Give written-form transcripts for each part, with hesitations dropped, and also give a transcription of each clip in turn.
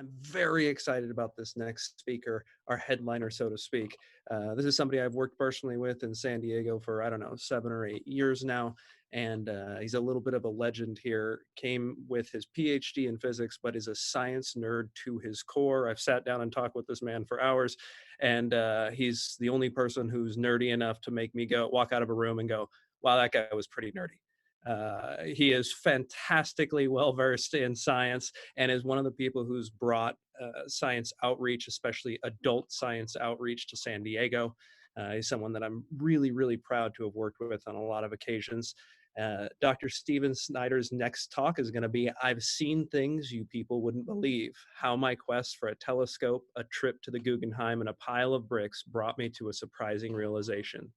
I'm very excited about this next speaker, our headliner, so to speak. This is somebody I've worked personally with in San Diego for, I don't know, 7 or 8 years now. And he's a little bit of a legend here. Came with his PhD in physics, but is a science nerd to his core. I've sat down and talked with this man for hours, and he's the only person who's nerdy enough to make me walk out of a room and go, wow, that guy was pretty nerdy. He is fantastically well versed in science and is one of the people who's brought science outreach, especially adult science outreach, to San Diego. He's someone that I'm really, really proud to have worked with on a lot of occasions. Dr. Steven Snyder's next talk is going to be I've seen things you people wouldn't believe. How my quest for a telescope, a trip to the Guggenheim, and a pile of bricks brought me to a surprising realization.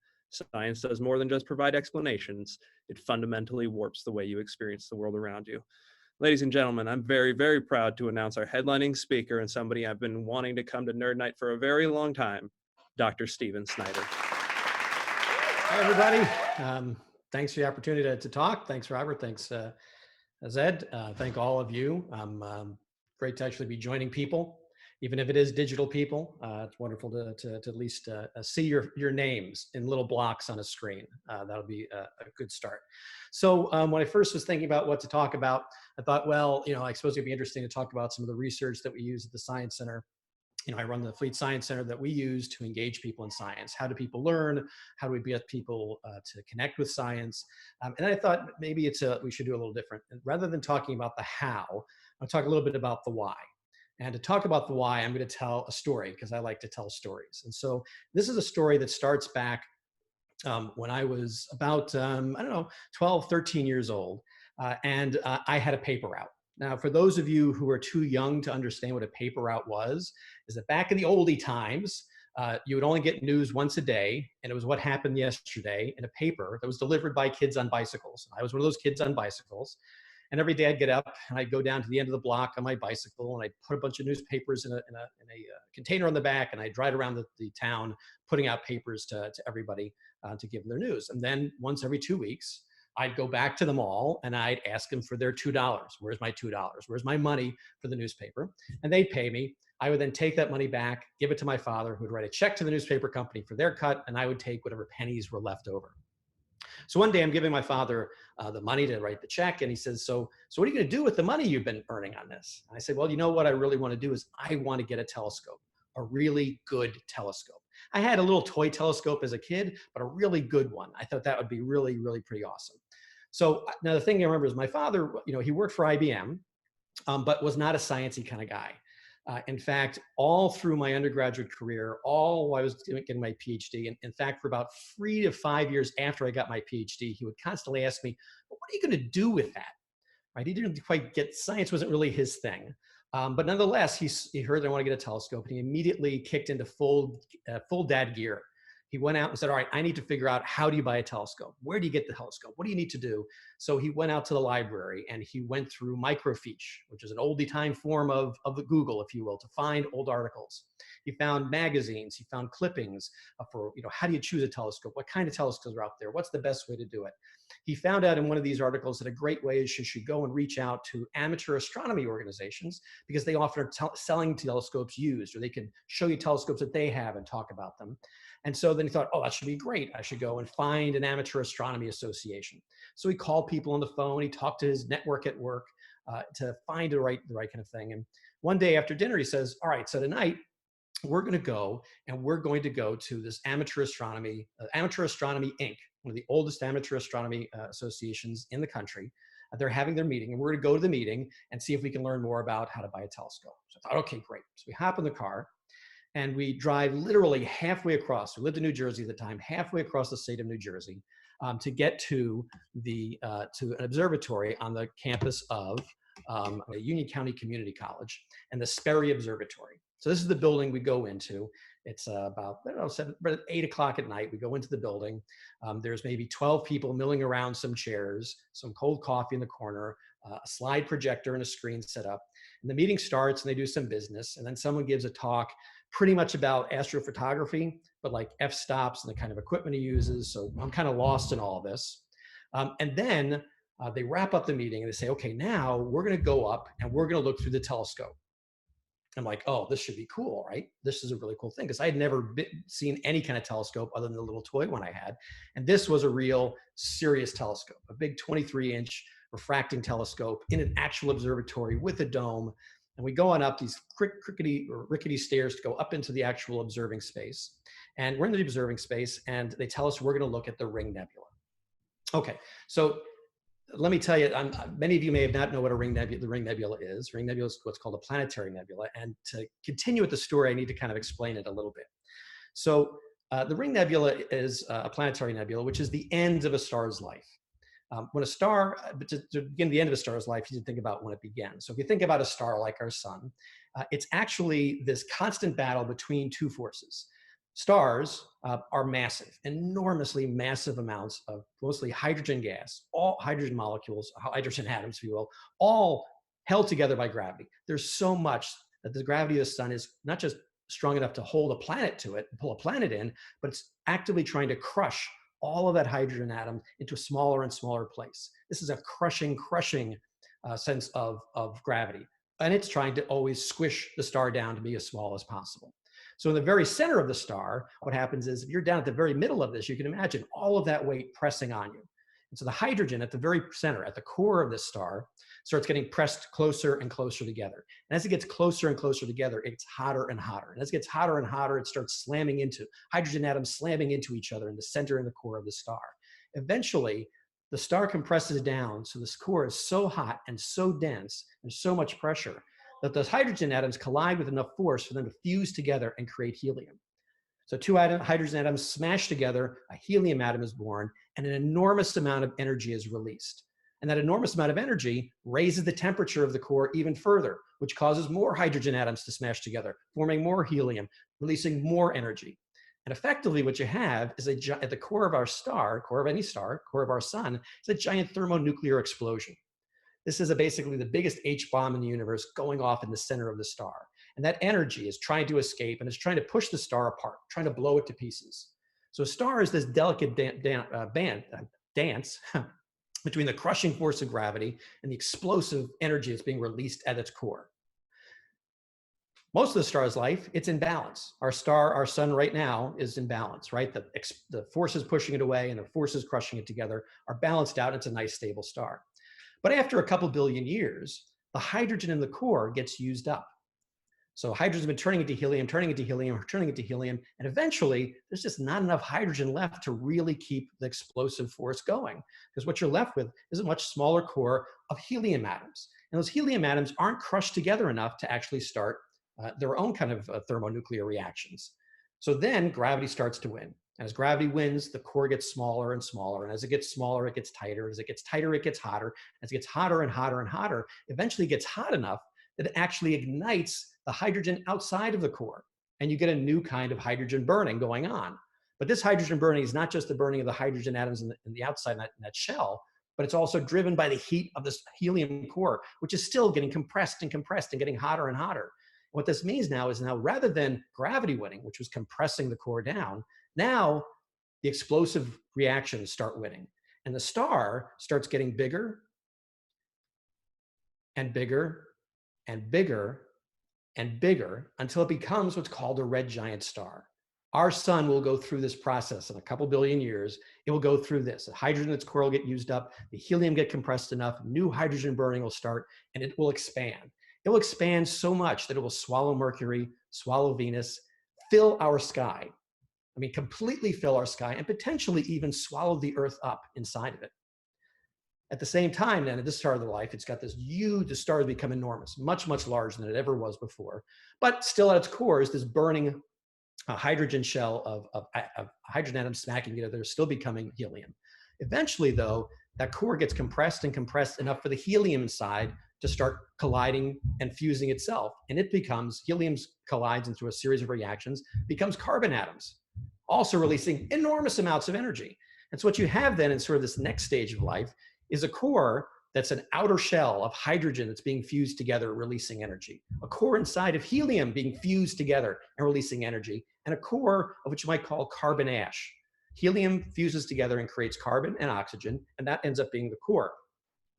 Science does more than just provide explanations. It fundamentally warps the way you experience the world around you. Ladies and gentlemen, I'm very, very proud to announce our headlining speaker and somebody I've been wanting to come to Nerd Night for a very long time, Dr. Steven Snyder. Hi, everybody. Thanks for the opportunity to talk. Thanks, Robert. Thanks, Zed. Thank all of you. Great to actually be joining people, even if it is digital people. It's wonderful to at least see your names in little blocks on a screen. That'll be a good start. So when I first was thinking about what to talk about, I thought, well, I suppose it'd be interesting to talk about some of the research that we use at the Science Center. I run the Fleet Science Center that we use to engage people in science. How do people learn? How do we get people to connect with science? And I thought maybe we should do a little different. And rather than talking about the how, I'll talk a little bit about the why. And to talk about the why, I'm going to tell a story because I like to tell stories. And so this is a story that starts back when I was about, 12, 13 years old. And I had a paper route. Now, for those of you who are too young to understand what a paper route was, is that back in the oldie times, you would only get news once a day, and it was what happened yesterday in a paper that was delivered by kids on bicycles. I was one of those kids on bicycles. And every day I'd get up and I'd go down to the end of the block on my bicycle and I'd put a bunch of newspapers in a container on the back, and I'd ride around the town putting out papers to everybody to give them their news. And then once every 2 weeks, I'd go back to them all and I'd ask them for their $2. Where's my $2? Where's my money for the newspaper? And they'd pay me. I would then take that money back, give it to my father, who would write a check to the newspaper company for their cut, and I would take whatever pennies were left over. So one day I'm giving my father the money to write the check, and he says, so what are you going to do with the money you've been earning on this? And I said, well, you know what I really want to do is I want to get a telescope, a really good telescope. I had a little toy telescope as a kid, but a really good one. I thought that would be really, really pretty awesome. So now the thing I remember is my father, he worked for IBM, but was not a sciencey kind of guy. In fact, all through my undergraduate career, all while I was getting my PhD, and in fact, for about 3 to 5 years after I got my PhD, he would constantly ask me, well, what are you going to do with that? Right? He didn't quite get, science wasn't really his thing. But nonetheless, he heard that I want to get a telescope, and he immediately kicked into full dad gear. He went out and said, all right, I need to figure out, how do you buy a telescope? Where do you get the telescope? What do you need to do? So he went out to the library and he went through microfiche, which is an oldie time form of the Google, if you will, to find old articles. He found magazines, he found clippings for, how do you choose a telescope? What kind of telescopes are out there? What's the best way to do it? He found out in one of these articles that a great way is you should go and reach out to amateur astronomy organizations, because they often are selling telescopes used, or they can show you telescopes that they have and talk about them. And so then he thought, oh, that should be great. I should go and find an amateur astronomy association. So he called people on the phone. He talked to his network at work to find the right kind of thing. And one day after dinner, he says, all right, so tonight we're going to go to this Amateur Astronomy Inc., one of the oldest amateur astronomy associations in the country. They're having their meeting, and we're going to go to the meeting and see if we can learn more about how to buy a telescope. So I thought, okay, great. So we hop in the car and we drive literally halfway across. We lived in New Jersey at the time, halfway across the state of New Jersey, to get to an observatory on the campus of Union County Community College and the Sperry Observatory. So this is the building we go into. It's about 8 o'clock at night. We go into the building. There's maybe 12 people milling around some chairs, some cold coffee in the corner, a slide projector and a screen set up. And the meeting starts and they do some business. And then someone gives a talk pretty much about astrophotography, but like f-stops and the kind of equipment he uses. So I'm kind of lost in all of this. And then they wrap up the meeting and they say, okay, now we're going to go up and we're going to look through the telescope. I'm like, oh, this should be cool, right? This is a really cool thing, because I had never seen any kind of telescope other than the little toy one I had. And this was a real serious telescope, a big 23-inch refracting telescope in an actual observatory with a dome. And we go on up these rickety stairs to go up into the actual observing space. And we're in the observing space, and they tell us we're going to look at the Ring Nebula. Okay, so let me tell you, many of you may not know what the Ring Nebula is. Ring Nebula is what's called a planetary nebula. And to continue with the story, I need to kind of explain it a little bit. So the Ring Nebula is a planetary nebula, which is the end of a star's life. When a star, to begin the end of a star's life, you need to think about when it began. So if you think about a star like our sun, it's actually this constant battle between two forces. Stars are massive, enormously massive amounts of mostly hydrogen gas, all hydrogen molecules, hydrogen atoms, if you will, all held together by gravity. There's so much that the gravity of the sun is not just strong enough to hold a planet to it, pull a planet in, but it's actively trying to crush all of that hydrogen atom into a smaller and smaller place. This is a crushing sense of gravity. And it's trying to always squish the star down to be as small as possible. So in the very center of the star, what happens is if you're down at the very middle of this, you can imagine all of that weight pressing on you. And so the hydrogen at the very center, at the core of this star, starts getting pressed closer and closer together. And as it gets closer and closer together, it gets hotter and hotter. And as it gets hotter and hotter, it starts slamming into hydrogen atoms, slamming into each other in the center and the core of the star. Eventually, the star compresses down, so this core is so hot and so dense, there's so much pressure, that those hydrogen atoms collide with enough force for them to fuse together and create helium. So two hydrogen atoms smash together, a helium atom is born, and an enormous amount of energy is released. And that enormous amount of energy raises the temperature of the core even further, which causes more hydrogen atoms to smash together, forming more helium, releasing more energy. And effectively what you have is at the core of our star, core of any star, core of our sun, is a giant thermonuclear explosion. This is basically the biggest H-bomb in the universe going off in the center of the star. And that energy is trying to escape and is trying to push the star apart, trying to blow it to pieces. So a star is this delicate dance between the crushing force of gravity and the explosive energy that's being released at its core. Most of the star's life, it's in balance. Our star, our sun right now is in balance, right? The forces pushing it away and the forces crushing it together are balanced out. It's a nice stable star. But after a couple billion years, the hydrogen in the core gets used up. So hydrogen's been turning into helium, turning into helium, turning into helium, and eventually there's just not enough hydrogen left to really keep the explosive force going. Because what you're left with is a much smaller core of helium atoms. And those helium atoms aren't crushed together enough to actually start their own kind of thermonuclear reactions. So then gravity starts to win. As gravity wins, the core gets smaller and smaller. And as it gets smaller, it gets tighter. As it gets tighter, it gets hotter. As it gets hotter and hotter and hotter, eventually it gets hot enough that it actually ignites the hydrogen outside of the core. And you get a new kind of hydrogen burning going on. But this hydrogen burning is not just the burning of the hydrogen atoms in the outside, in that shell, but it's also driven by the heat of this helium core, which is still getting compressed and compressed and getting hotter and hotter. What this means now is rather than gravity winning, which was compressing the core down, now the explosive reactions start winning. And the star starts getting bigger and bigger and bigger and bigger until it becomes what's called a red giant star. Our sun will go through this process in a couple billion years. It will go through this. The hydrogen in its core will get used up, the helium get compressed enough, new hydrogen burning will start, and it will expand. It will expand so much that it will swallow Mercury, swallow Venus, fill our sky. I mean, completely fill our sky and potentially even swallow the Earth up inside of it. At the same time, then, at this star of the life, it's got this huge, the star has become enormous, much, much larger than it ever was before. But still at its core is this burning hydrogen shell of hydrogen atoms smacking together, still becoming helium. Eventually, though, that core gets compressed and compressed enough for the helium inside to start colliding and fusing itself. And it becomes, helium collides into a series of reactions, becomes carbon atoms, also releasing enormous amounts of energy. And so what you have then in sort of this next stage of life is a core that's an outer shell of hydrogen that's being fused together, releasing energy. A core inside of helium being fused together and releasing energy. And a core of what you might call carbon ash. Helium fuses together and creates carbon and oxygen, and that ends up being the core.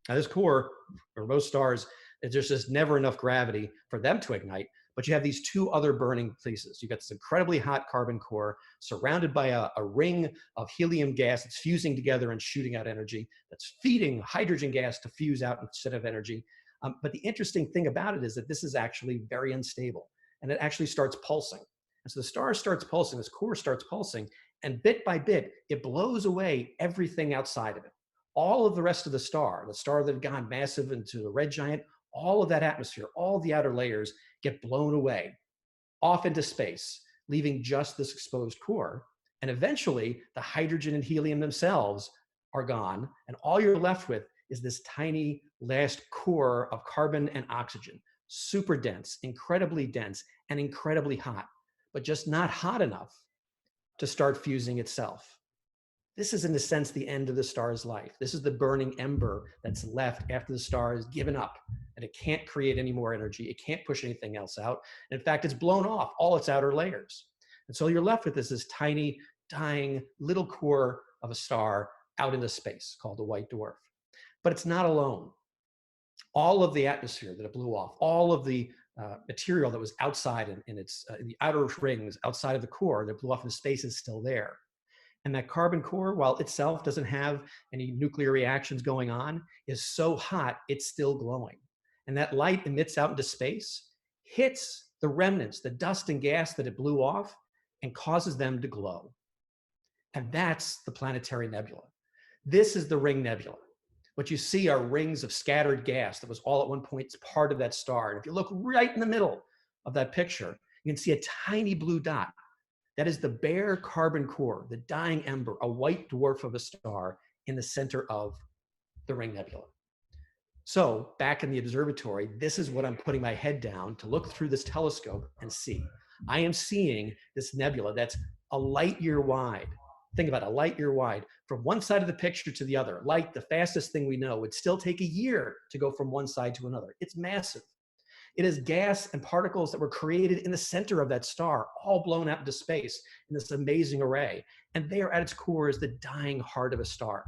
Now this core, for most stars, there's just never enough gravity for them to ignite, but you have these two other burning places. You've got this incredibly hot carbon core surrounded by a ring of helium gas that's fusing together and shooting out energy, that's feeding hydrogen gas to fuse out instead of energy. But the interesting thing about it is that this is actually very unstable, and it actually starts pulsing. And so the star starts pulsing, this core starts pulsing, and bit by bit, it blows away everything outside of it. All of the rest of the star that had gone massive into the red giant, all of that atmosphere, all the outer layers get blown away off into space, leaving just this exposed core. And eventually, the hydrogen and helium themselves are gone, and all you're left with is this tiny last core of carbon and oxygen, super dense, and incredibly hot, but just not hot enough to start fusing itself. This is, in a sense, the end of the star's life. This is the burning ember that's left after the star is given up, and it can't create any more energy. It can't push anything else out. And in fact, it's blown off all its outer layers. And so you're left with this tiny, dying little core of a star out into space called a white dwarf. But it's not alone. All of the atmosphere that it blew off, all of the material that was outside in its the outer rings outside of the core that blew off into space is still there. And that carbon core, while itself doesn't have any nuclear reactions going on, is so hot, it's still glowing. And that light emits out into space, hits the remnants, the dust and gas that it blew off, and causes them to glow. And that's the planetary nebula. This is the ring nebula. What you see are rings of scattered gas that was all at one point part of that star. And if you look right in the middle of that picture, you can see a tiny blue dot. That is the bare carbon core, the dying ember, a white dwarf of a star in the center of the ring nebula. So back in the observatory, this is what I'm putting my head down to look through this telescope and see. I am seeing this nebula that's a light year wide. Think about it, a light year wide. From one side of the picture to the other, light, the fastest thing we know, would still take a year to go from one side to another. It's massive. It is gas and particles that were created in the center of that star, all blown out into space in this amazing array. And there at its core is the dying heart of a star.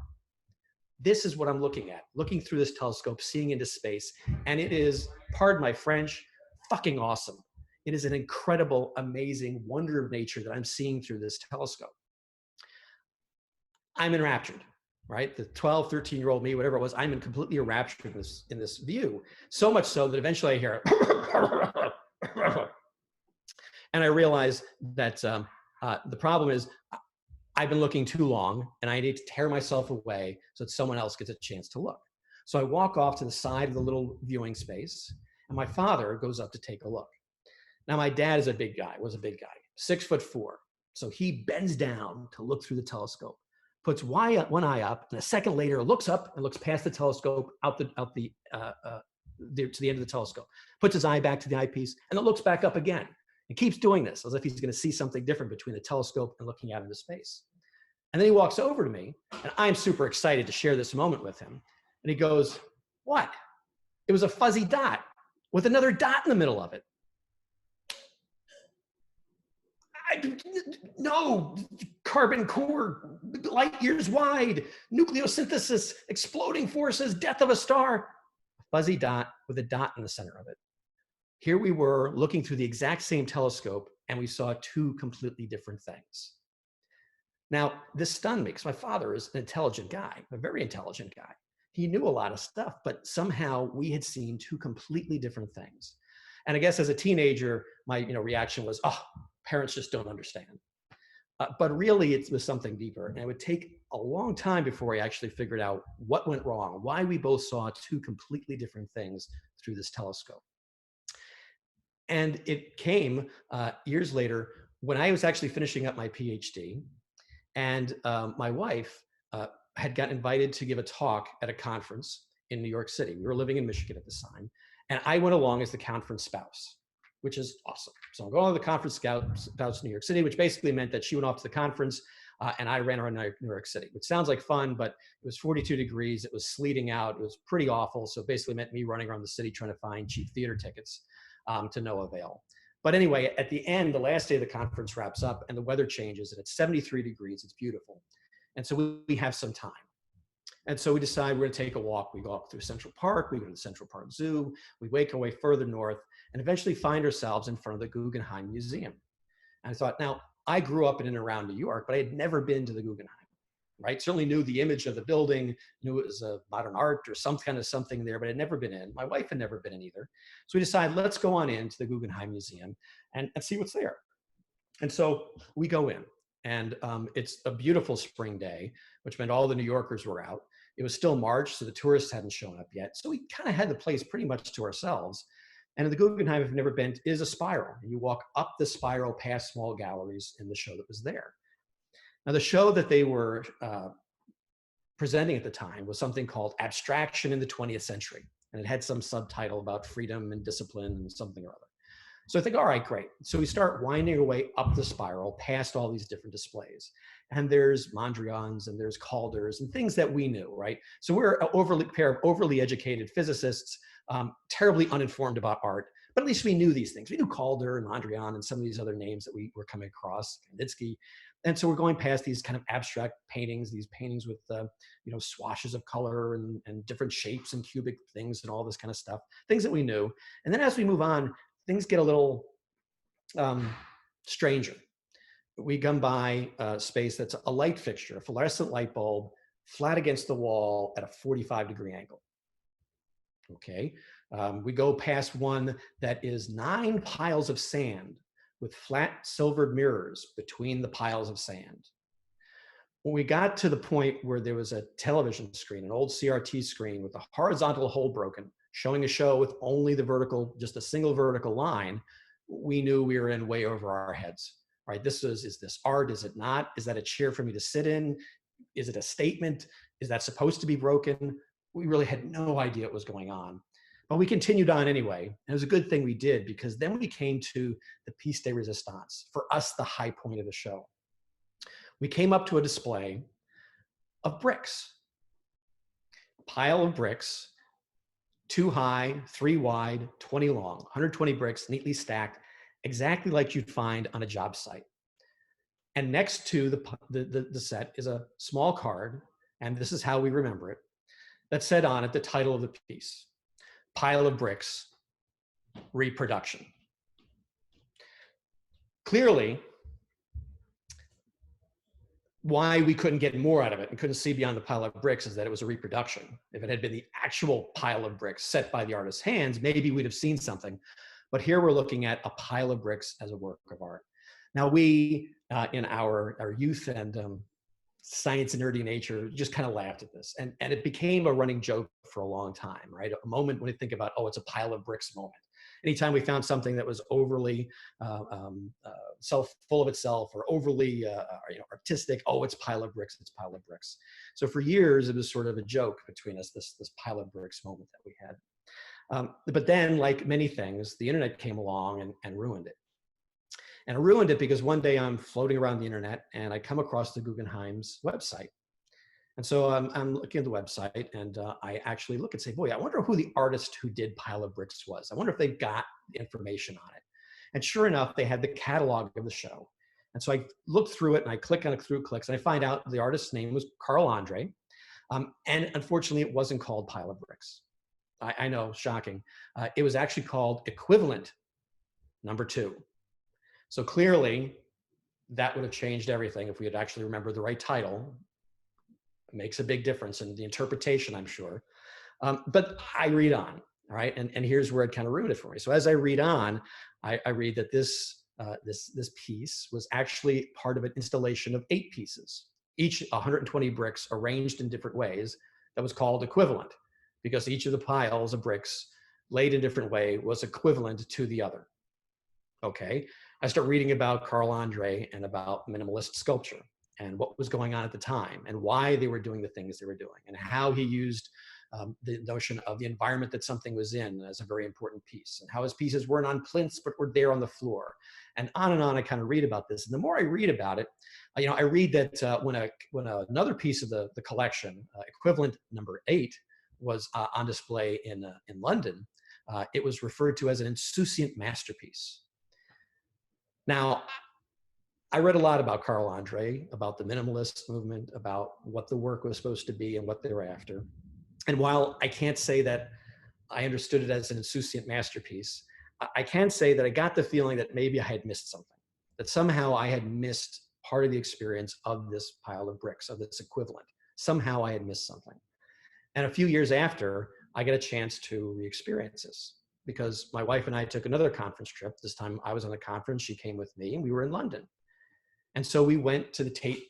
This is what I'm looking at, looking through this telescope, seeing into space. And it is, pardon my French, fucking awesome. It is an incredible, amazing wonder of nature that I'm seeing through this telescope. I'm enraptured, right? The 12, 13-year-old me, whatever it was, I'm completely enraptured in this view. So much so that eventually I hear it. And I realize that the problem is I've been looking too long and I need to tear myself away so that someone else gets a chance to look. So I walk off to the side of the little viewing space and my father goes up to take a look. Now my dad is a big guy, was a big guy, 6'4". So he bends down to look through the telescope, puts one eye up, and a second later looks up and looks past the telescope to the end of the telescope, puts his eye back to the eyepiece, and then looks back up again. And keeps doing this as if he's going to see something different between the telescope and looking out into space. And then he walks over to me, and I'm super excited to share this moment with him. And he goes, "What?" It was a fuzzy dot with another dot in the middle of it. No, carbon core, light years wide, nucleosynthesis, exploding forces, death of a star. A fuzzy dot with a dot in the center of it. Here we were looking through the exact same telescope and we saw two completely different things. Now, this stunned me because my father is an intelligent guy, a very intelligent guy. He knew a lot of stuff, but somehow we had seen two completely different things. And I guess as a teenager, my reaction was, oh, parents just don't understand. But really, it was something deeper. And it would take a long time before I actually figured out what went wrong, why we both saw two completely different things through this telescope. And it came years later when I was actually finishing up my PhD, and my wife had gotten invited to give a talk at a conference in New York City. We were living in Michigan at the time, and I went along as the conference spouse, which is awesome. So I'm going to the conference spouse in New York City, which basically meant that she went off to the conference and I ran around New York City, which sounds like fun, but it was 42 degrees. It was sleeting out. It was pretty awful. So basically meant me running around the city trying to find cheap theater tickets. To no avail. But anyway, at the end, the last day of the conference wraps up and the weather changes and it's 73 degrees. It's beautiful. And so we have some time. And so we decide we're going to take a walk. We go up through Central Park, we go to the Central Park Zoo, we make our way further north, and eventually find ourselves in front of the Guggenheim Museum. And I thought, now, I grew up in and around New York, but I had never been to the Guggenheim, right? Certainly knew the image of the building, knew it was a modern art or some kind of something there, but I'd never been in. My wife had never been in either. So we decided, let's go on into the Guggenheim Museum and see what's there. And so we go in, and it's a beautiful spring day, which meant all the New Yorkers were out. It was still March, so the tourists hadn't shown up yet. So we kind of had the place pretty much to ourselves. And the Guggenheim, if you've never been, is a spiral. And you walk up the spiral past small galleries in the show that was there. Now, the show that they were presenting at the time was something called Abstraction in the 20th Century. And it had some subtitle about freedom and discipline and something or other. So I think, all right, great. So we start winding our way up the spiral past all these different displays. And there's Mondrians and there's Calders and things that we knew, right? So we're a pair of overly educated physicists, terribly uninformed about art, but at least we knew these things. We knew Calder and Mondrian and some of these other names that we were coming across, Kandinsky. And so we're going past these kind of abstract paintings, these paintings with swashes of color and different shapes and cubic things and all this kind of stuff, things that we knew. And then as we move on, things get a little stranger. We come by a space that's a light fixture, a fluorescent light bulb, flat against the wall at a 45-degree angle. Okay, we go past one that is 9 piles of sand with flat silvered mirrors between the piles of sand. When we got to the point where there was a television screen, an old CRT screen with a horizontal hole broken, showing a show with only the vertical, just a single vertical line, we knew we were in way over our heads, right? Is this art? Is it not? Is that a chair for me to sit in? Is it a statement? Is that supposed to be broken? We really had no idea what was going on. But we continued on anyway. And it was a good thing we did, because then we came to the piece de resistance, for us, the high point of the show. We came up to a display of bricks, a pile of bricks, 2 high, 3 wide, 20 long, 120 bricks neatly stacked, exactly like you'd find on a job site. And next to the set is a small card, and this is how we remember it, that said on it the title of the piece, Pile of Bricks, Reproduction. Clearly, why we couldn't get more out of it and couldn't see beyond the pile of bricks is that it was a reproduction. If it had been the actual pile of bricks set by the artist's hands, maybe we'd have seen something. But here we're looking at a pile of bricks as a work of art. Now we, in our youth and science and nerdy nature, just kind of laughed at this. And it became a running joke for a long time, right? A moment when you think about, oh, it's a pile of bricks moment. Anytime we found something that was overly full of itself or overly artistic, oh, it's pile of bricks, it's pile of bricks. So for years, it was sort of a joke between us, this pile of bricks moment that we had. But then, like many things, the internet came along and ruined it. And I ruined it because one day I'm floating around the internet and I come across the Guggenheim's website. And so I'm looking at the website, and I actually look and say, boy, I wonder who the artist who did Pile of Bricks was. I wonder if they've got information on it. And sure enough, they had the catalog of the show. And so I looked through it and I click on it through clicks, and I find out the artist's name was Carl Andre. And unfortunately, it wasn't called Pile of Bricks. I know, shocking. It was actually called Equivalent #2. So clearly, that would have changed everything if we had actually remembered the right title. It makes a big difference in the interpretation, I'm sure. But I read on, all right? And here's where it kind of ruined it for me. So as I read on, I read that this piece was actually part of an installation of 8 pieces, each 120 bricks arranged in different ways, that was called Equivalent, because each of the piles of bricks laid in a different way was equivalent to the other. Okay, I start reading about Carl Andre and about minimalist sculpture and what was going on at the time and why they were doing the things they were doing and how he used the notion of the environment that something was in as a very important piece, and how his pieces weren't on plinths but were there on the floor, and on I kind of read about this. And the more I read about it, I read that when another piece of the collection, Equivalent #8, was on display in London, it was referred to as an insouciant masterpiece. Now, I read a lot about Carl Andre, about the minimalist movement, about what the work was supposed to be and what they were after. And while I can't say that I understood it as an insouciant masterpiece, I can say that I got the feeling that maybe I had missed something, that somehow I had missed part of the experience of this pile of bricks, of this equivalent. Somehow I had missed something. And a few years after, I got a chance to re-experience this because my wife and I took another conference trip. This time I was on the conference, she came with me, and we were in London. And so we went to the Tate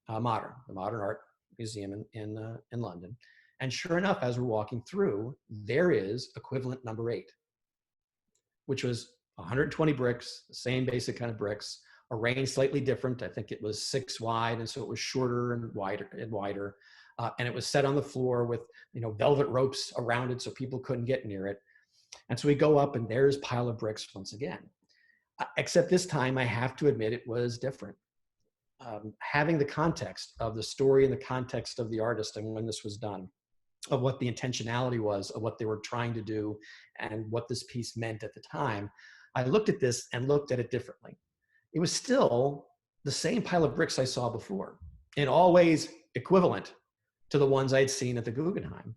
Modern, the Modern Art Museum in London. And sure enough, as we're walking through, there is equivalent number 8, which was 120 bricks, the same basic kind of bricks, arranged slightly different. I think it was 6 wide, and so it was shorter and wider. And it was set on the floor with, velvet ropes around it so people couldn't get near it. And so we go up, and there's pile of bricks once again. Except this time, I have to admit, it was different. Having the context of the story and the context of the artist and when this was done, of what the intentionality was, of what they were trying to do, and what this piece meant at the time, I looked at this and looked at it differently. It was still the same pile of bricks I saw before, in all ways equivalent to the ones I'd seen at the Guggenheim.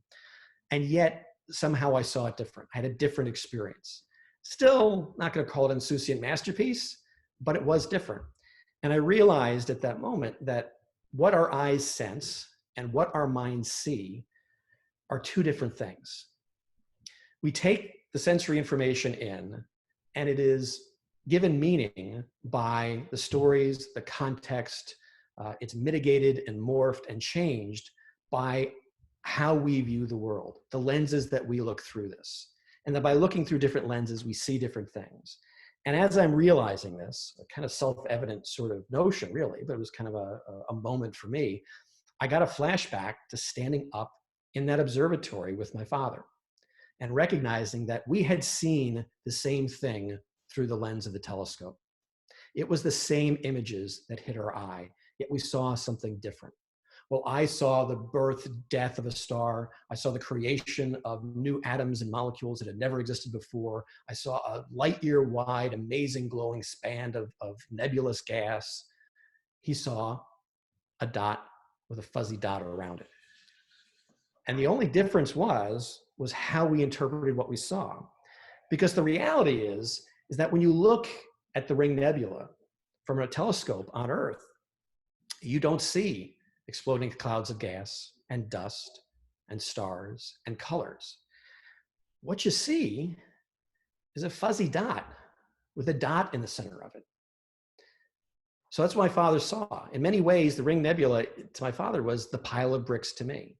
And yet, somehow I saw it different. I had a different experience. Still not going to call it an insouciant masterpiece, but it was different. And I realized at that moment that what our eyes sense and what our minds see are 2 different things. We take the sensory information in, and it is given meaning by the stories, the context. It's mitigated and morphed and changed by how we view the world, the lenses that we look through this. And that by looking through different lenses, we see different things. And as I'm realizing this, a kind of self-evident sort of notion, really, but it was kind of a moment for me, I got a flashback to standing up in that observatory with my father and recognizing that we had seen the same thing through the lens of the telescope. It was the same images that hit our eye, yet we saw something different. Well, I saw the birth, death of a star. I saw the creation of new atoms and molecules that had never existed before. I saw a light year wide, amazing glowing span of nebulous gas. He saw a dot with a fuzzy dot around it. And the only difference was how we interpreted what we saw. Because the reality is that when you look at the Ring Nebula from a telescope on Earth, you don't see exploding clouds of gas and dust and stars and colors. What you see is a fuzzy dot with a dot in the center of it. So that's what my father saw. In many ways, the Ring Nebula to my father was the pile of bricks to me.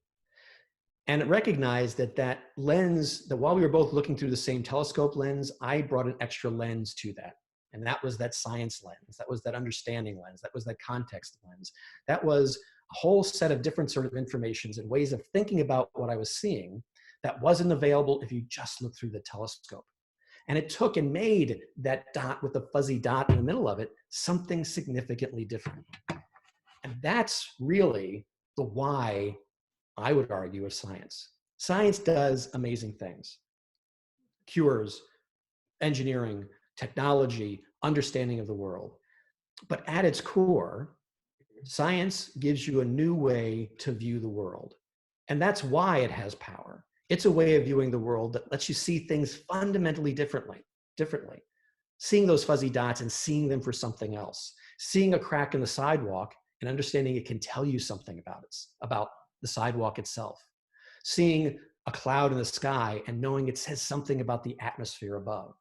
And it recognized that lens, that while we were both looking through the same telescope lens, I brought an extra lens to that. And that was that science lens. That was that understanding lens. That was that context lens. That was a whole set of different sort of informations and ways of thinking about what I was seeing that wasn't available if you just looked through the telescope. And it took and made that dot with the fuzzy dot in the middle of it something significantly different. And that's really the why, I would argue, of science. Science does amazing things. Cures, engineering, technology, understanding of the world. But at its core, science gives you a new way to view the world. And that's why it has power. It's a way of viewing the world that lets you see things fundamentally differently. Seeing those fuzzy dots and seeing them for something else. Seeing a crack in the sidewalk and understanding it can tell you something about it, about the sidewalk itself. Seeing a cloud in the sky and knowing it says something about the atmosphere above.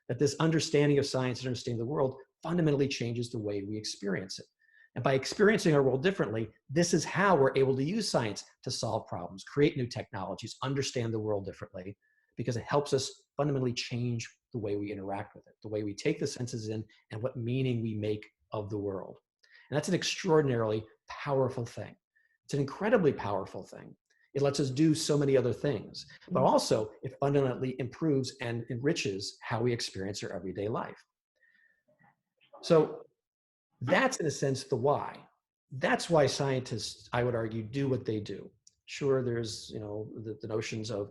That this understanding of science and understanding the world fundamentally changes the way we experience it. And by experiencing our world differently, this is how we're able to use science to solve problems, create new technologies, understand the world differently, because it helps us fundamentally change the way we interact with it, the way we take the senses in, and what meaning we make of the world. And that's an extraordinarily powerful thing. It's an incredibly powerful thing. It lets us do so many other things, but also it fundamentally improves and enriches how we experience our everyday life. So that's, in a sense, the why. That's why scientists, I would argue, do what they do. Sure, there's the notions of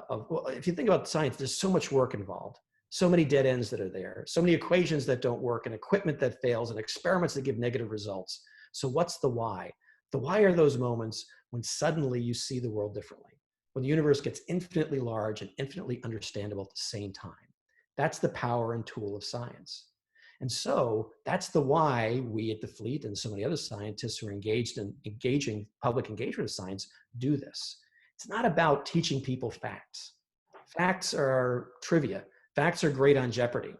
well, if you think about science, there's so much work involved. So many dead ends that are there, so many equations that don't work, and equipment that fails, and experiments that give negative results. So what's the why? The why are those moments when suddenly you see the world differently, when the universe gets infinitely large and infinitely understandable at the same time. That's the power and tool of science. And so that's the why we at the Fleet and so many other scientists who are engaged in engaging public engagement of science do this. It's not about teaching people facts. Facts are trivia. Facts are great on Jeopardy,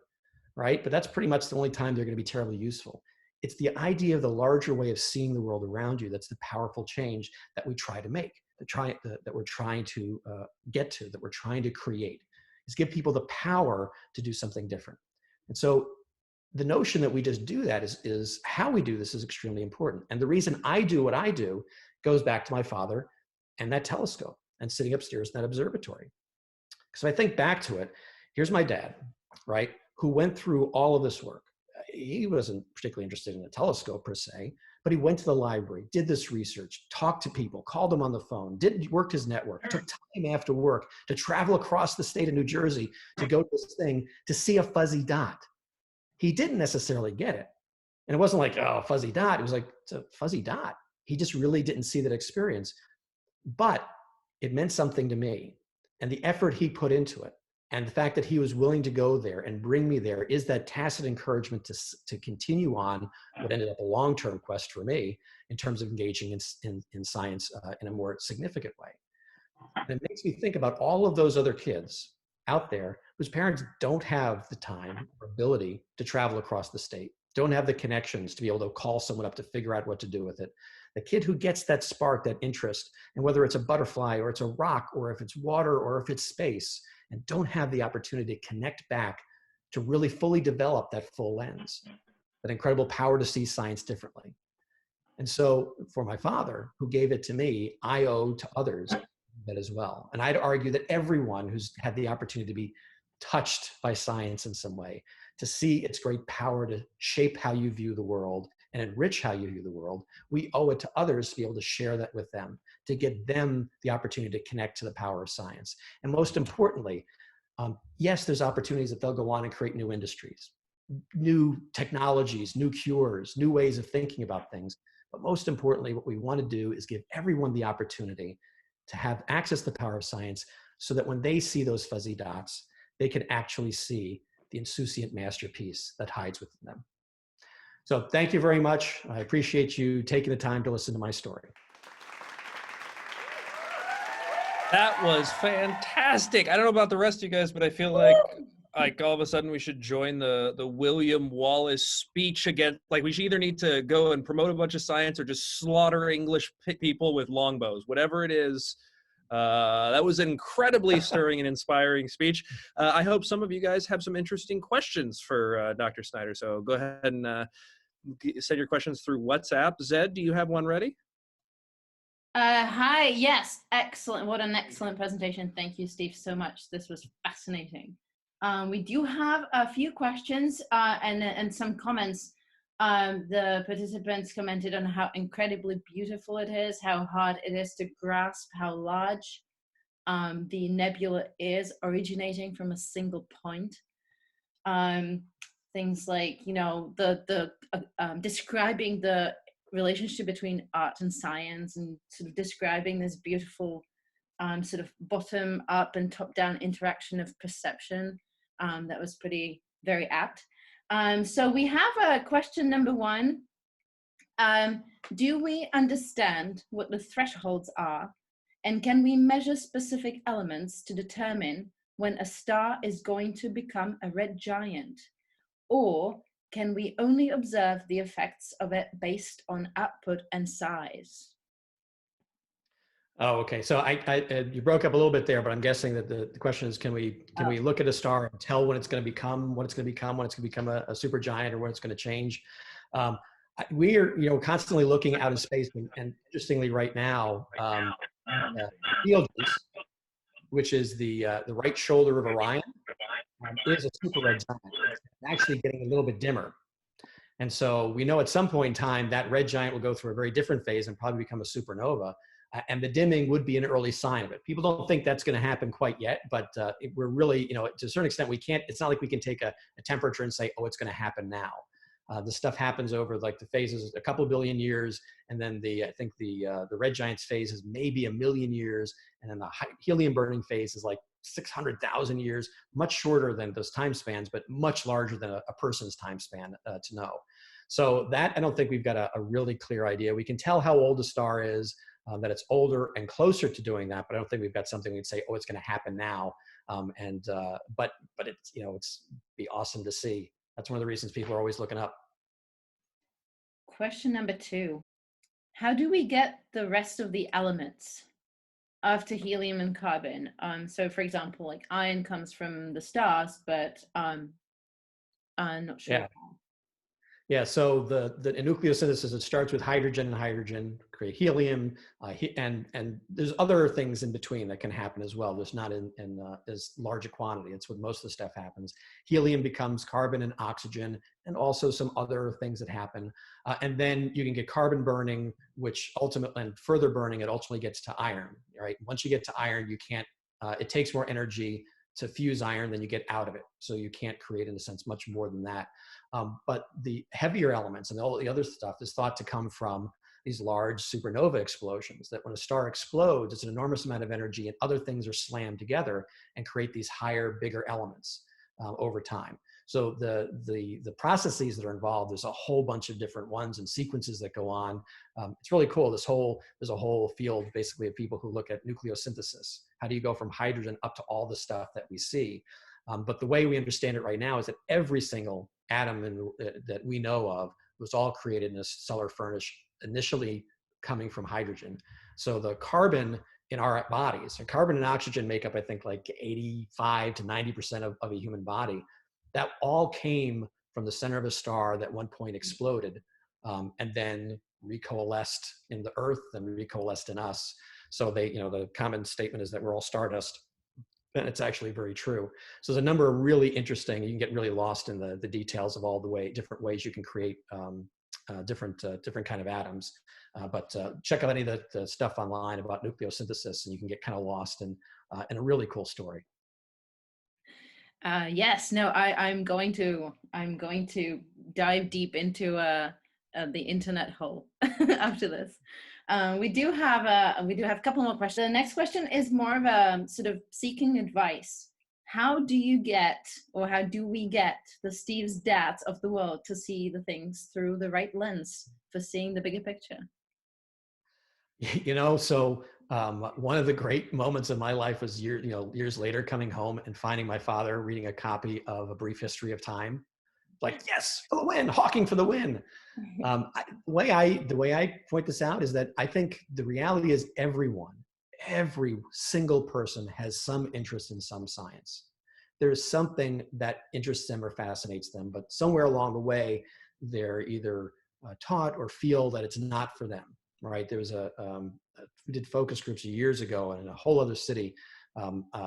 right? But that's pretty much the only time they're going to be terribly useful. It's the idea of the larger way of seeing the world around you that's the powerful change that we try to make, that we're trying to get to, that we're trying to create, is give people the power to do something different. And so the notion that we just do that is how we do this is extremely important. And the reason I do what I do goes back to my father and that telescope and sitting upstairs in that observatory. So I think back to it, here's my dad, right, who went through all of this work. He wasn't particularly interested in a telescope per se, but he went to the library, did this research, talked to people, called them on the phone, worked his network, took time after work to travel across the state of New Jersey to go to this thing to see a fuzzy dot. He didn't necessarily get it. And it wasn't like, oh, fuzzy dot. It was like, it's a fuzzy dot. He just really didn't see that experience. But it meant something to me. And the effort he put into it, and the fact that he was willing to go there and bring me there, is that tacit encouragement to continue on what ended up a long-term quest for me in terms of engaging in science in a more significant way. And it makes me think about all of those other kids out there whose parents don't have the time or ability to travel across the state, don't have the connections to be able to call someone up to figure out what to do with it. The kid who gets that spark, that interest, and whether it's a butterfly or it's a rock or if it's water or if it's space, and don't have the opportunity to connect back to really fully develop that full lens, that incredible power to see science differently. And so for my father, who gave it to me, I owe to others that as well. And I'd argue that everyone who's had the opportunity to be touched by science in some way, to see its great power to shape how you view the world and enrich how you view the world, we owe it to others to be able to share that with them, to get them the opportunity to connect to the power of science. And most importantly, yes, there's opportunities that they'll go on and create new industries, new technologies, new cures, new ways of thinking about things. But most importantly, what we want to do is give everyone the opportunity to have access to the power of science so that when they see those fuzzy dots, they can actually see the insouciant masterpiece that hides within them. So thank you very much. I appreciate you taking the time to listen to my story. That was fantastic. I don't know about the rest of you guys, but I feel like all of a sudden we should join the William Wallace speech again. Like we should either need to go and promote a bunch of science or just slaughter English people with longbows, whatever it is. That was an incredibly stirring and inspiring speech. I hope some of you guys have some interesting questions for Dr. Snyder. So go ahead and send your questions through WhatsApp. Zed, do you have one ready? Hi, yes, excellent. What an excellent presentation. Thank you, Steve, so much. This was fascinating. We do have a few questions and some comments. The participants commented on how incredibly beautiful it is, how hard it is to grasp how large the nebula is, originating from a single point. Things like, you know, describing the relationship between art and science, and sort of describing this beautiful sort of bottom up and top down interaction of perception. That was very apt. So we have a question number one. Do we understand what the thresholds are? And can we measure specific elements to determine when a star is going to become a red giant? Or can we only observe the effects of it based on output and size? Oh, okay. So you broke up a little bit there, but I'm guessing that the question is, can we look at a star and tell when it's going to become, when it's going to become a supergiant, or when it's going to change? We are, constantly looking out in space, and interestingly, right now, Betelgeuse, which is the right shoulder of Orion, is a super red giant. It's actually getting a little bit dimmer. And so we know at some point in time that red giant will go through a very different phase and probably become a supernova. And the dimming would be an early sign of it. People don't think that's going to happen quite yet, but we're really, to a certain extent, we can't, it's not like we can take a temperature and say, oh, it's going to happen now. This stuff happens over like the phases, a couple billion years. And then I think the red giants phase is maybe 1 million years. And then the helium burning phase is like 600,000 years, much shorter than those time spans, but much larger than a person's time span to know. So that, I don't think we've got a really clear idea. We can tell how old a star is, that it's older and closer to doing that, but I don't think we've got something we'd say, oh, it's going to happen now. But it's, it's be awesome to see. That's one of the reasons people are always looking up. Question number 2. How do we get the rest of the elements after helium and carbon? So for example, like iron comes from the stars, but I'm not sure. Yeah. Yeah, so the nucleosynthesis, it starts with hydrogen, create helium, and there's other things in between that can happen as well. There's not in as large a quantity. It's what most of the stuff happens. Helium becomes carbon and oxygen, and also some other things that happen. And then you can get carbon burning, which ultimately, and further burning, it ultimately gets to iron, right? Once you get to iron, you can't, it takes more energy to fuse iron than you get out of it. So you can't create, in a sense, much more than that. But the heavier elements and all the other stuff is thought to come from these large supernova explosions, that when a star explodes, it's an enormous amount of energy and other things are slammed together and create these higher, bigger elements over time. So the processes that are involved, there's a whole bunch of different ones and sequences that go on. It's really cool. There's a whole field basically of people who look at nucleosynthesis. How do you go from hydrogen up to all the stuff that we see? But the way we understand it right now is that every single atom that we know of was all created in a stellar furnace, initially coming from hydrogen. So the carbon in our bodies, and carbon and oxygen make up, I think, like 85 to 90% of a human body. That all came from the center of a star that at one point exploded and then recoalesced in the earth and recoalesced in us. So the common statement is that we're all stardust. And it's actually very true. So there's a number of really interesting, you can get really lost in the details of all the different ways you can create different kind of atoms. But check out any of the stuff online about nucleosynthesis and you can get kind of lost in a really cool story. Yes, no, I'm going to dive deep into the internet hole after this. We do have a couple more questions. The next question is more of a sort of seeking advice. How do we get the Steve's dads of the world to see the things through the right lens for seeing the bigger picture? So one of the great moments of my life was years later coming home and finding my father reading a copy of A Brief History of Time. Like, yes, for the win, Hawking for the win. The way I point this out is that I think the reality is every single person has some interest in some science. There's something that interests them or fascinates them, but somewhere along the way, they're either taught or feel that it's not for them, right? There was we did focus groups years ago in a whole other city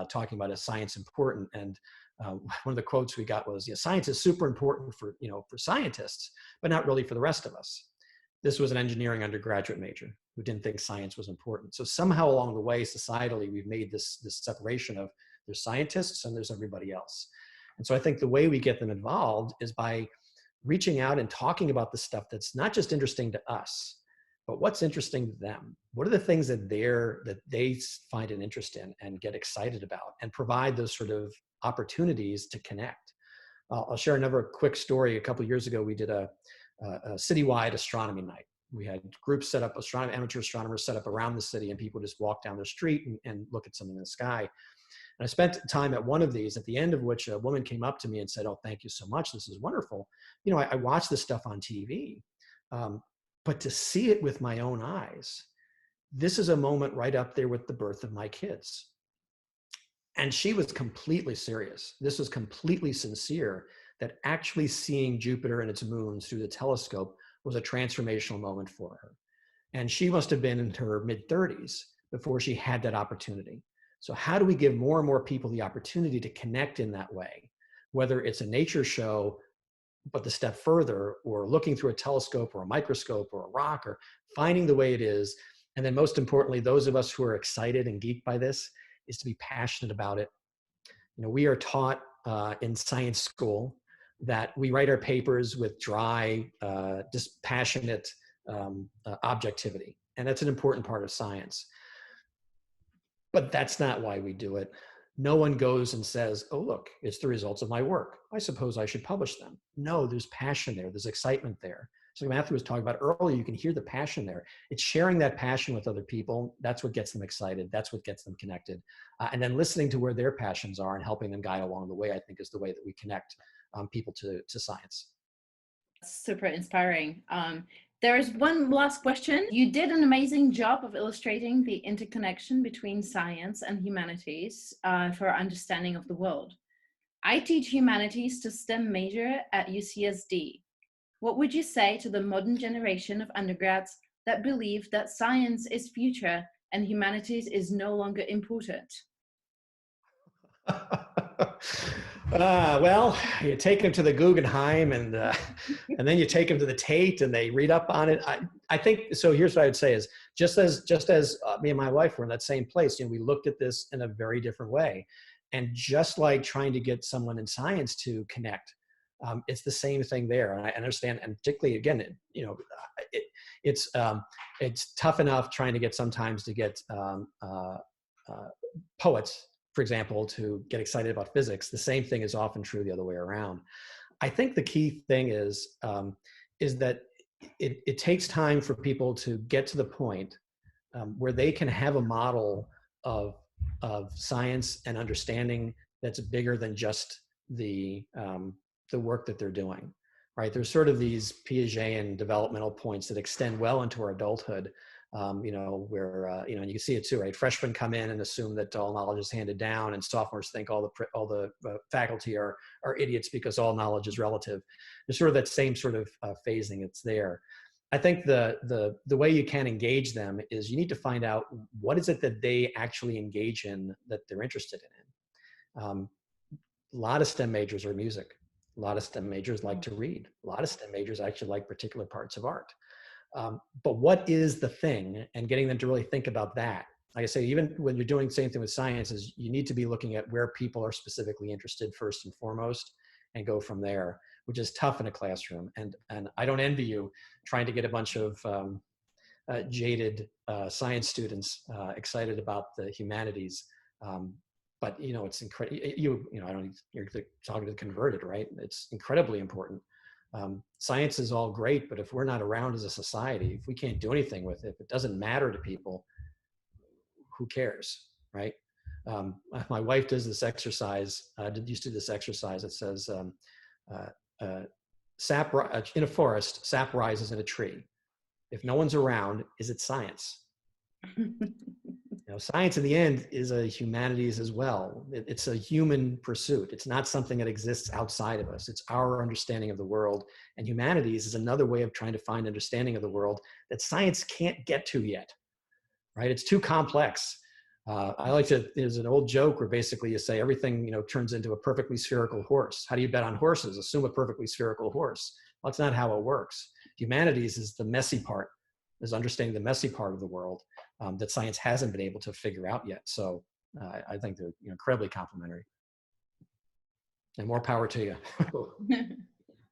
talking about is science important? And one of the quotes we got was, science is super important for scientists, but not really for the rest of us. This was an engineering undergraduate major who didn't think science was important. So somehow along the way, societally, we've made this separation of there's scientists and there's everybody else. And so I think the way we get them involved is by reaching out and talking about the stuff that's not just interesting to us, but what's interesting to them. What are the things that they find an interest in and get excited about, and provide those sort of opportunities to connect. I'll share another quick story. A couple of years ago, we did a citywide astronomy night. We had groups set up, amateur astronomers set up around the city, and people just walk down the street and look at something in the sky. And I spent time at one of these, at the end of which a woman came up to me and said, "Oh, thank you so much. This is wonderful. I watch this stuff on TV, but to see it with my own eyes, this is a moment right up there with the birth of my kids." And she was completely serious. This was completely sincere, that actually seeing Jupiter and its moons through the telescope was a transformational moment for her. And she must have been in her mid-30s before she had that opportunity. So how do we give more and more people the opportunity to connect in that way? Whether it's a nature show, but the step further, or looking through a telescope or a microscope or a rock, or finding the way it is And then most importantly, those of us who are excited and geeked by this, is to be passionate about it. We are taught in science school that we write our papers with dry, dispassionate objectivity. And that's an important part of science. But that's not why we do it. No one goes and says, oh, look, it's the results of my work. I suppose I should publish them. No, there's passion there. There's excitement there. So Matthew was talking about earlier, you can hear the passion there. It's sharing that passion with other people. That's what gets them excited. That's what gets them connected. And then listening to where their passions are and helping them guide along the way, I think is the way that we connect people to science. Super inspiring. There is one last question. You did an amazing job of illustrating the interconnection between science and humanities for our understanding of the world. I teach humanities to STEM major at UCSD. What would you say to the modern generation of undergrads that believe that science is future and humanities is no longer important? Well, you take them to the Guggenheim and then you take them to the Tate and they read up on it. I think, so here's what I would say is just as me and my wife were in that same place, we looked at this in a very different way. And just like trying to get someone in science to connect, it's the same thing there. And I understand, and particularly again, it's tough enough trying to get sometimes to get poets, for example, to get excited about physics. The same thing is often true the other way around. I think the key thing is that it takes time for people to get to the point where they can have a model of science and understanding that's bigger than just the work that they're doing, right? There's sort of these Piagetian developmental points that extend well into our adulthood, where, and you can see it too, right? Freshmen come in and assume that all knowledge is handed down, and sophomores think all the faculty are idiots because all knowledge is relative. There's sort of that same sort of phasing that's there. I think the way you can engage them is you need to find out what is it that they actually engage in that they're interested in. A lot of STEM majors are music. A lot of STEM majors like to read. A lot of STEM majors actually like particular parts of art. But what is the thing, and getting them to really think about that. Like I say, even when you're doing the same thing with science, is you need to be looking at where people are specifically interested first and foremost and go from there, which is tough in a classroom. And I don't envy you trying to get a bunch of jaded science students excited about the humanities. But it's incredible. You're talking to the converted, right? It's incredibly important. Science is all great, but if we're not around as a society, if we can't do anything with it, if it doesn't matter to people, who cares, right? My wife does this exercise, used to do this exercise that says, in a forest, sap rises in a tree. If no one's around, is it science? Science in the end is a humanities as well. It's a human pursuit. It's not something that exists outside of us. It's our understanding of the world. And humanities is another way of trying to find understanding of the world that science can't get to yet, right? It's too complex. There's an old joke where basically you say everything, turns into a perfectly spherical horse. How do you bet on horses? Assume a perfectly spherical horse. Well, that's not how it works. Humanities is the messy part, is understanding the messy part of the world that science hasn't been able to figure out yet. So I think they're incredibly complementary. And more power to you.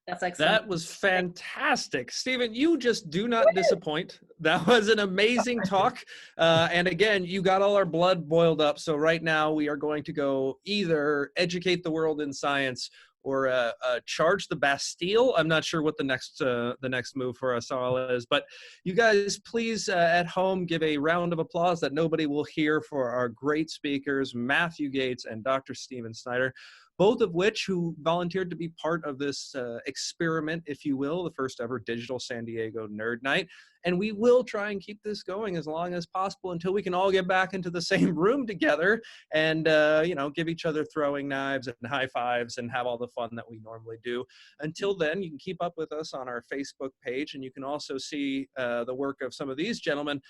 That's excellent. That was fantastic. Stephen, you just do not disappoint. That was an amazing talk. And again, you got all our blood boiled up. So right now we are going to go either educate the world in science or charge the Bastille. I'm not sure what the next move for us all is, but you guys please at home give a round of applause that nobody will hear for our great speakers, Matthew Gates and Dr. Stephen Snyder, both of which who volunteered to be part of this experiment, if you will, the first ever digital San Diego Nerd Night. And we will try and keep this going as long as possible until we can all get back into the same room together and, give each other throwing knives and high fives and have all the fun that we normally do. Until then, you can keep up with us on our Facebook page, and you can also see the work of some of these gentlemen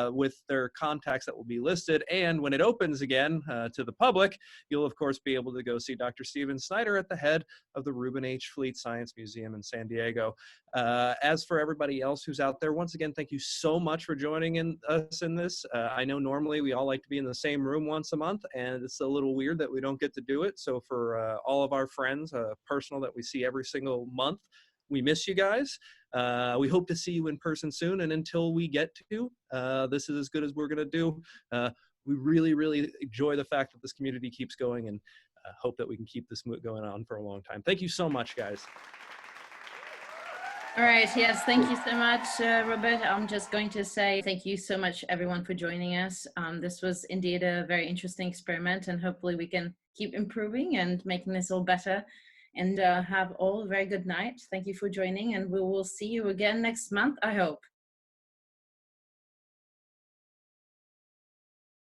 with their contacts that will be listed. And when it opens again to the public, you'll, of course, be able to go see Dr. Stephen Snyder at the head of the Reuben H. Fleet Science Museum in San Diego. As for everybody else who's out there, once again, again, thank you so much for joining us in this. I know normally we all like to be in the same room once a month, and it's a little weird that we don't get to do it. So for all of our friends, personal that we see every single month, we miss you guys. We hope to see you in person soon. And until we get to, this is as good as we're going to do. We really, really enjoy the fact that this community keeps going, and hope that we can keep this going on for a long time. Thank you so much, guys. All right, yes, thank you so much, Robert. I'm just going to say thank you so much, everyone, for joining us. This was indeed a very interesting experiment, and hopefully we can keep improving and making this all better. And have all a very good night. Thank you for joining, and we will see you again next month, I hope.